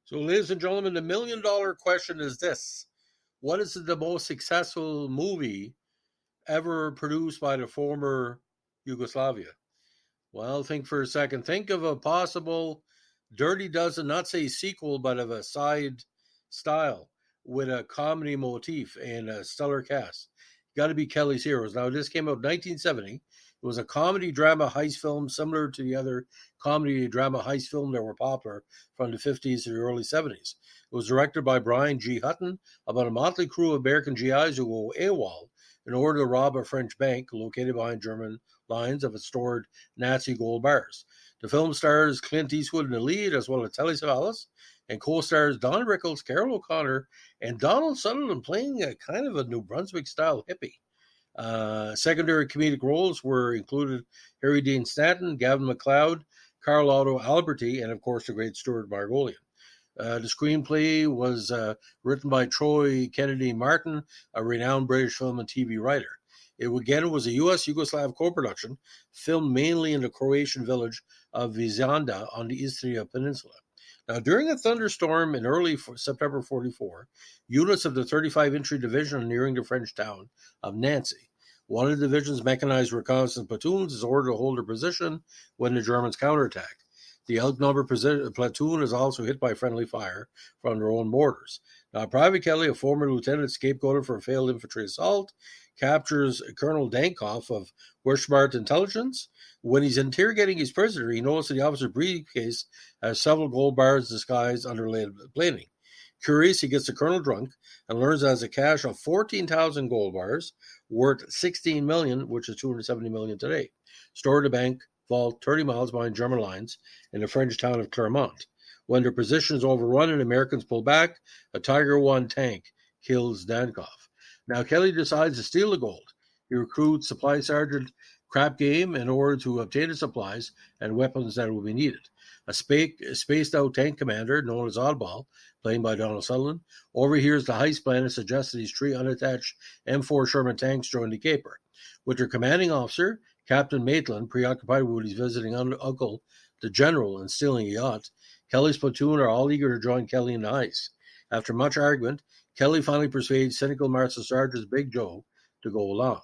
So, ladies and gentlemen, the $1 million question is this: what is the most successful movie ever produced by the former Yugoslavia? Well, think for a second. Think of a possible Dirty Dozen, not say sequel, but of a side style with a comedy motif and a stellar cast. Got to be Kelly's Heroes. Now, this came out in 1970. It was a comedy drama heist film similar to the other comedy drama heist film that were popular from the 50s to the early 70s. It was directed by Brian G. Hutton about a motley crew of American GIs who go AWOL in order to rob a French bank located behind German lines of its stored Nazi gold bars. The film stars Clint Eastwood in the lead, as well as Telly Savalas, and co-stars Don Rickles, Carol O'Connor, and Donald Sutherland playing a kind of a New Brunswick-style hippie. Secondary comedic roles were included Harry Dean Stanton, Gavin MacLeod, Carl Otto Alberti, and of course the great Stuart Margolian. The screenplay was written by Troy Kennedy Martin, a renowned British film and TV writer. It again was a U.S. Yugoslav co-production, filmed mainly in the Croatian village of Vizanda on the Istria Peninsula. Now, during a thunderstorm in early September 44, units of the 35 Infantry Division are nearing the French town of Nancy. One of the division's mechanized reconnaissance platoons is ordered to hold their position when the Germans counterattack. The outnumbered platoon is also hit by friendly fire from their own mortars. Now, Private Kelly, a former lieutenant scapegoated for a failed infantry assault, captures Colonel Dankoff of Wehrmacht Intelligence. When he's interrogating his prisoner, he notices the officer's briefcase has several gold bars disguised under lead plating. Curious, he gets the colonel drunk and learns that has a cache of 14,000 gold bars worth 16 million, which is 270 million today, stored in a bank vault 30 miles behind German lines in the French town of Clermont. When their position is overrun and Americans pull back, a Tiger I tank kills Dankoff. Now, Kelly decides to steal the gold. He recruits Supply Sergeant Crap Game in order to obtain the supplies and weapons that will be needed. A spaced-out tank commander, known as Oddball, played by Donald Sutherland, overhears the heist plan and suggests that these 3 unattached M4 Sherman tanks join the caper. With their commanding officer, Captain Maitland, preoccupied with his visiting uncle, the general, and stealing a yacht, Kelly's platoon are all eager to join Kelly in the heist. After much argument, Kelly finally persuades cynical Master Sergeant Big Joe to go along.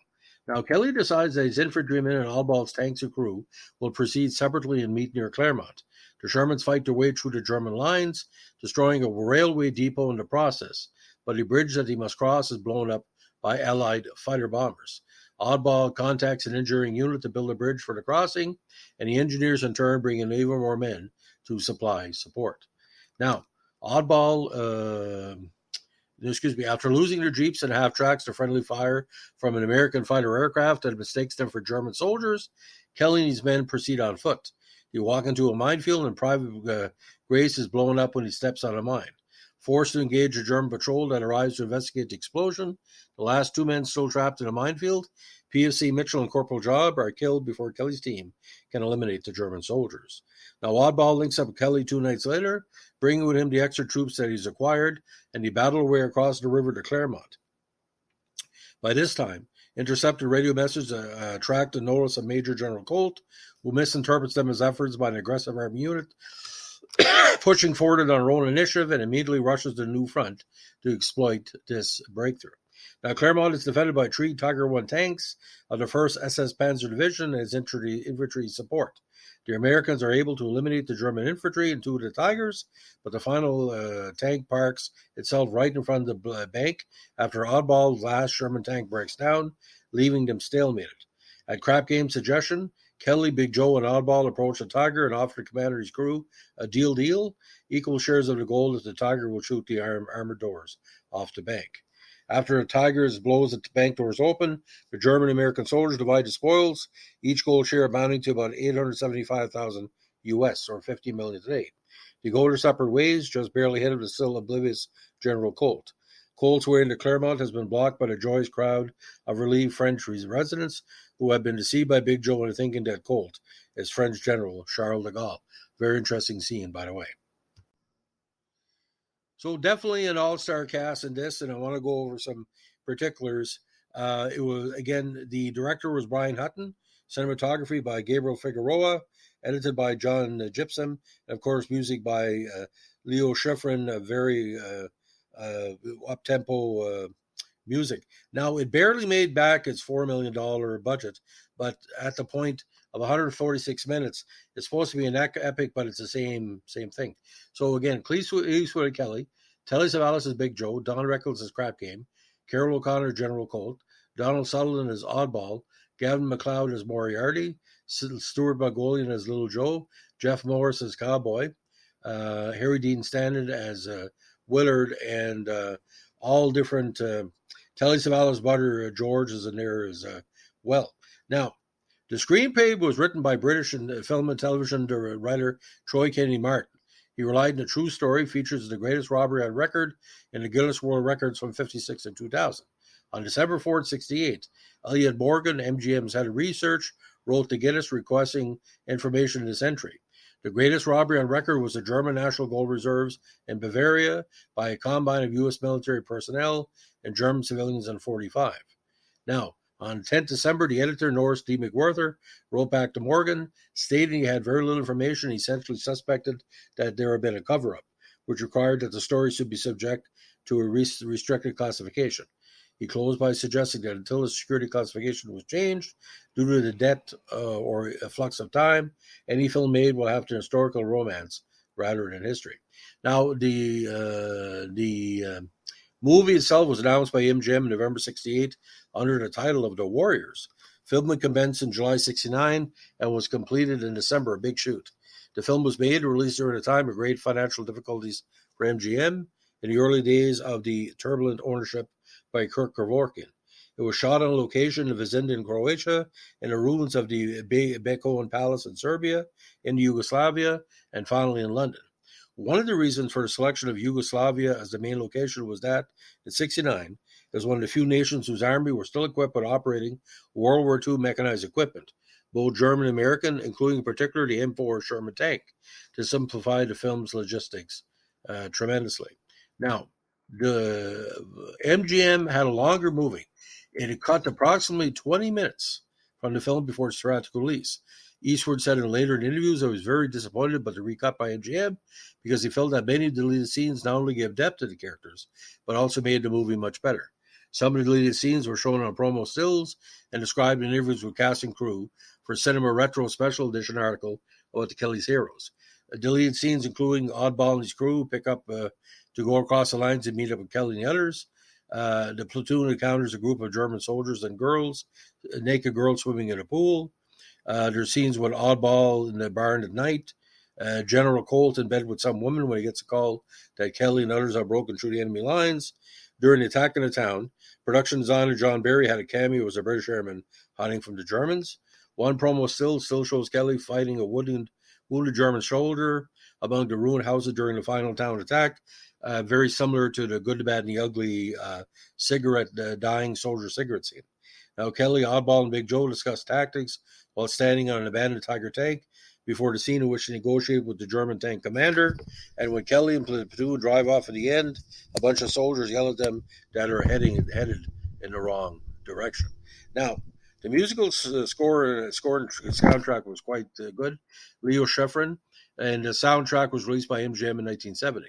Now, Kelly decides that his infantrymen and Oddball's tanks and crew will proceed separately and meet near Clermont. The Shermans fight their way through the German lines, destroying a railway depot in the process, but the bridge that he must cross is blown up by Allied fighter bombers. Oddball contacts an engineering unit to build a bridge for the crossing, and the engineers in turn bring in even more men to supply support. Now, Oddball, after losing their jeeps and half-tracks to friendly fire from an American fighter aircraft that mistakes them for German soldiers, Kelly and his men proceed on foot. They walk into a minefield, and Private Grace is blown up when he steps on a mine. Forced to engage a German patrol that arrives to investigate the explosion, the last 2 men still trapped in a minefield, PFC Mitchell and Corporal Job, are killed before Kelly's team can eliminate the German soldiers. Now, Oddball links up with Kelly 2 nights later, bringing with him the extra troops that he's acquired, and they battle their way across the river to Clermont. By this time, intercepted radio messages attract the notice of Major General Colt, who misinterprets them as efforts by an aggressive army unit, pushing forward on their own initiative, and immediately rushes to the new front to exploit this breakthrough. Now, Clermont is defended by 3 Tiger I tanks of the 1st SS Panzer Division and its infantry support. The Americans are able to eliminate the German infantry and 2 of the Tigers, but the final tank parks itself right in front of the bank after Oddball's last Sherman tank breaks down, leaving them stalemated. At Crap Game's suggestion, Kelly, Big Joe, and Oddball approach the Tiger and offer the commander's crew a deal, equal shares of the gold if the Tiger will shoot the armored doors off the bank. After the Tigers blows the bank doors open, the German and American soldiers divide the spoils, each gold share amounting to about $875,000 US, or $50 million today. They go their separate ways, just barely ahead of the still oblivious General Colt. Colt's way into Clermont has been blocked by the joyous crowd of relieved French residents who have been deceived by Big Joe into thinking that Colt is French General Charles de Gaulle. Very interesting scene, by the way. So definitely an all-star cast in this, and I want to go over some particulars. It was, again, the director was Brian Hutton, cinematography by Gabriel Figueroa, edited by John Gypsum, and of course music by Leo Schifrin, very up-tempo music. Now, it barely made back its $4 million budget, but at the point of 146 minutes, it's supposed to be an epic, but it's the same thing. So again, Clint Eastwood and Kelly, Telly Savalas as Big Joe, Don Rickles as Crap Game, Carol O'Connor General Colt, Donald Sutherland as Oddball, Gavin MacLeod as Moriarty, Stuart Bogolian as Little Joe, Jeff Morris as Cowboy, Harry Dean Stanton as Willard, and all different. Telly Savalas' brother George is in there as well. Now, the screenplay was written by British film and television writer Troy Kennedy Martin. He relied on a true story, features the greatest robbery on record in the Guinness World Records from 56 and 2000. On December 4th, 1968, Elliot Morgan, MGM's head of research, wrote to Guinness requesting information in this entry. The greatest robbery on record was the German National Gold Reserves in Bavaria by a combine of U.S. military personnel and German civilians in 1945. Now, on 10th December, the editor, Norris D. McWhirter, wrote back to Morgan, stating he had very little information. He essentially suspected that there had been a cover-up, which required that the story should be subject to a restricted classification. He closed by suggesting that until the security classification was changed, due to the debt or a flux of time, any film made will have to historical romance rather than history. Now, the movie itself was announced by MGM in November 1968 under the title of The Warriors. Filming commenced in July 1969 and was completed in December, a big shoot. The film was made and released during a time of great financial difficulties for MGM in the early days of the turbulent ownership by Kirk Kevorkian. It was shot on location in Vizinda in Croatia, in the ruins of the Bekovan Palace in Serbia, in Yugoslavia, and finally in London. One of the reasons for the selection of Yugoslavia as the main location was that, in 1969, it was one of the few nations whose army were still equipped with operating World War II mechanized equipment, both German and American, including in particular the M4 Sherman tank, to simplify the film's logistics tremendously. Now, the MGM had a longer movie. It had cut approximately 20 minutes from the film before its theatrical release. Eastwood said in later interviews that he was very disappointed by the recut by MGM because he felt that many deleted scenes not only gave depth to the characters, but also made the movie much better. Some of the deleted scenes were shown on promo stills and described in interviews with cast and crew for Cinema Retro Special Edition article about the Kelly's heroes. Deleted scenes including Oddball and his crew pick up to go across the lines and meet up with Kelly and the others. The platoon encounters a group of German soldiers and girls, a naked girl swimming in a pool. There's scenes with Oddball in the barn at night. General Colt in bed with some woman when he gets a call that Kelly and others are broken through the enemy lines. During the attack on the town, production designer John Barry had a cameo as a British airman hiding from the Germans. One promo still shows Kelly fighting a wounded German soldier among the ruined houses during the final town attack. Very similar to the Good, the Bad, and the Ugly dying soldier cigarette scene. Now, Kelly, Oddball, and Big Joe discuss tactics while standing on an abandoned Tiger tank before the scene in which they negotiate with the German tank commander. And when Kelly and the platoon drive off at the end, a bunch of soldiers yell at them that are headed in the wrong direction. Now, the musical score and soundtrack was quite good. Leo Schifrin, and the soundtrack was released by MGM in 1970.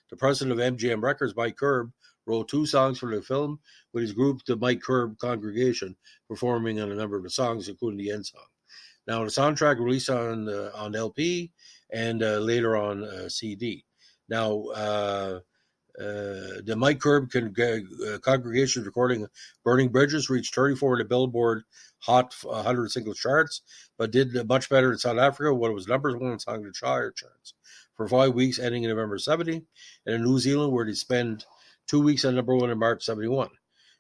The president of MGM Records, Mike Curb, wrote 2 songs for the film, with his group, the Mike Curb Congregation, performing on a number of the songs, including the end song. Now, the soundtrack released on LP and later on CD. Now, the Mike Curb Congregation recording Burning Bridges reached 34 in the Billboard Hot 100 singles charts, but did much better in South Africa, when it was #1 song in the charts for 5 weeks, ending in November 70, and in New Zealand, where they spent 2 weeks at #1 in March 71.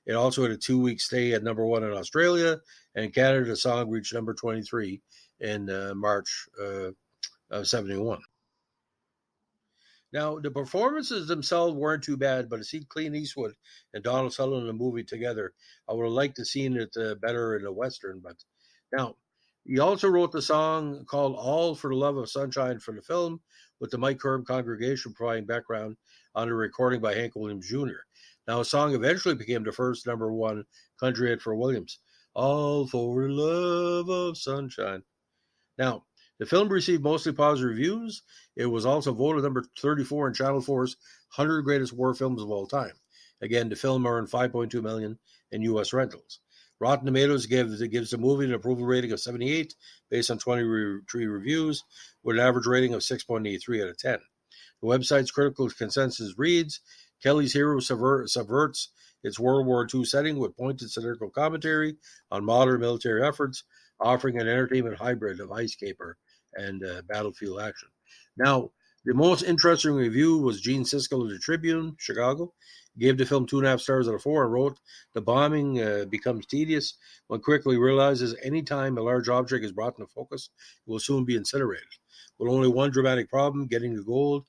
It also had a 2-week stay at #1 in Australia, and in Canada, the song reached number 23 in March of 71. Now, the performances themselves weren't too bad, but to see Clint Eastwood and Donald Sutherland in the movie together, I would have liked to seen it better in a Western. But now, he also wrote the song called All for the Love of Sunshine for the film, with the Mike Curb Congregation providing background on a recording by Hank Williams Jr. Now, a song eventually became the first #1 country hit for Williams. All for the Love of Sunshine. Now, The film received mostly positive reviews. It was also voted number 34 in Channel 4's 100 Greatest War Films of All Time. Again, the film earned $5.2 million in U.S. rentals. Rotten Tomatoes gives the movie an approval rating of 78 based on 23 reviews, with an average rating of 6.83 out of 10. The website's critical consensus reads, Kelly's Hero subverts its World War II setting with pointed satirical commentary on modern military efforts, offering an entertainment hybrid of ice caper and battlefield action. Now, the most interesting review was Gene Siskel of the Tribune, Chicago. He gave the film 2.5 stars out of 4 and wrote, the bombing becomes tedious. One quickly realizes any time a large object is brought into focus, it will soon be incinerated. With only one dramatic problem, getting the gold,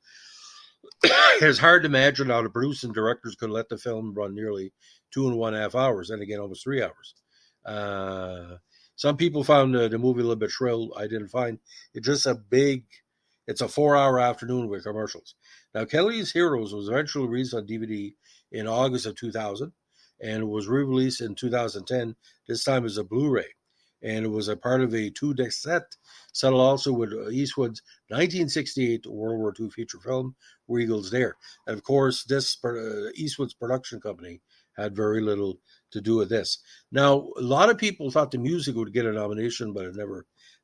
it's hard to imagine how the producers and directors could let the film run nearly 2.5 hours, and again, almost 3 hours. Some people found the movie a little bit shrill. I didn't find it just it's a 4-hour afternoon with commercials. Now, Kelly's Heroes was eventually released on DVD in August of 2000, and it was re-released in 2010, this time as a Blu-ray. And it was a part of a 2-disc set, settled also with Eastwood's 1968 World War II feature film, Where Eagles Dare. And of course, this Eastwood's production company had very little to do with this. Now, a lot of people thought the music would get a nomination, but it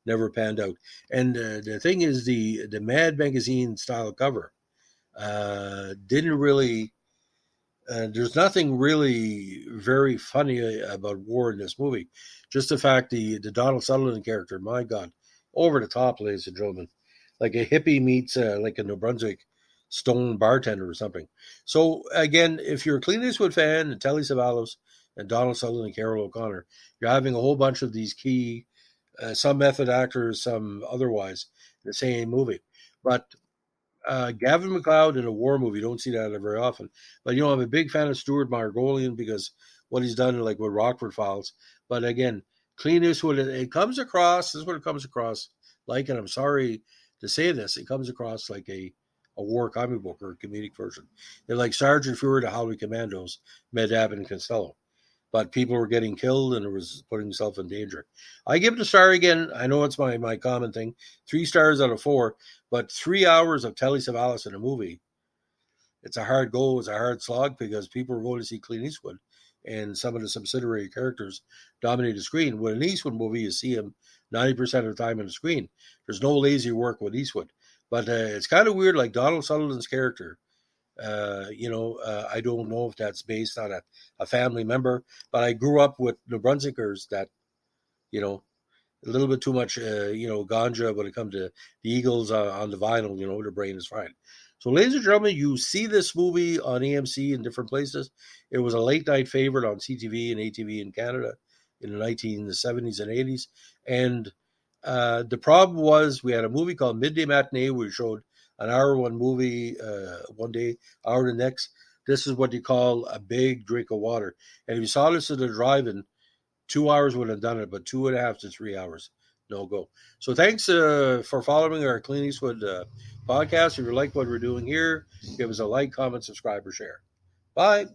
never panned out. And the thing is, the Mad Magazine style cover didn't really. There's nothing really very funny about war in this movie. Just the fact the Donald Sutherland character, my God, over the top, ladies and gentlemen, like a hippie meets like a New Brunswick stone bartender or something. So again, if you're a Clint Eastwood fan and Telly Savalas and Donald Sutherland and Carol O'Connor, you're having a whole bunch of these key, some method actors, some otherwise, in the same movie. But Gavin MacLeod in a war movie, don't see that very often. But, I'm a big fan of Stuart Margolian because what he's done, like with Rockford Files. But again, Clint Eastwood, it comes across, this is what it comes across like, and I'm sorry to say this, it comes across like a war comic book or a comedic version. They're like Sergeant Fury to Howley Commandos, Med Abbott and Costello. But people were getting killed and it was putting himself in danger. I give it a star again. I know it's my common thing. 3 stars out of 4. But 3 hours of Telly Savalas in a movie, it's a hard go. It's a hard slog because people are going to see Clint Eastwood and some of the subsidiary characters dominate the screen. With an Eastwood movie, you see him 90% of the time on the screen. There's no lazy work with Eastwood. But it's kind of weird, like Donald Sutherland's character. I don't know if that's based on a family member, but I grew up with New Brunswickers that, a little bit too much, ganja when it comes to the Eagles on the vinyl, their brain is fine. So, ladies and gentlemen, you see this movie on AMC in different places. It was a late night favorite on CTV and ATV in Canada in the 1970s and 80s. And the problem was we had a movie called Midday Matinee, where we showed an hour one movie one day, hour the next. This is what you call a big drink of water. And if you saw this at the drive-in, 2 hours would have done it, but 2.5 to 3 hours, no go. So thanks for following our Clint Eastwood podcast. If you like what we're doing here, give us a like, comment, subscribe, or share. Bye.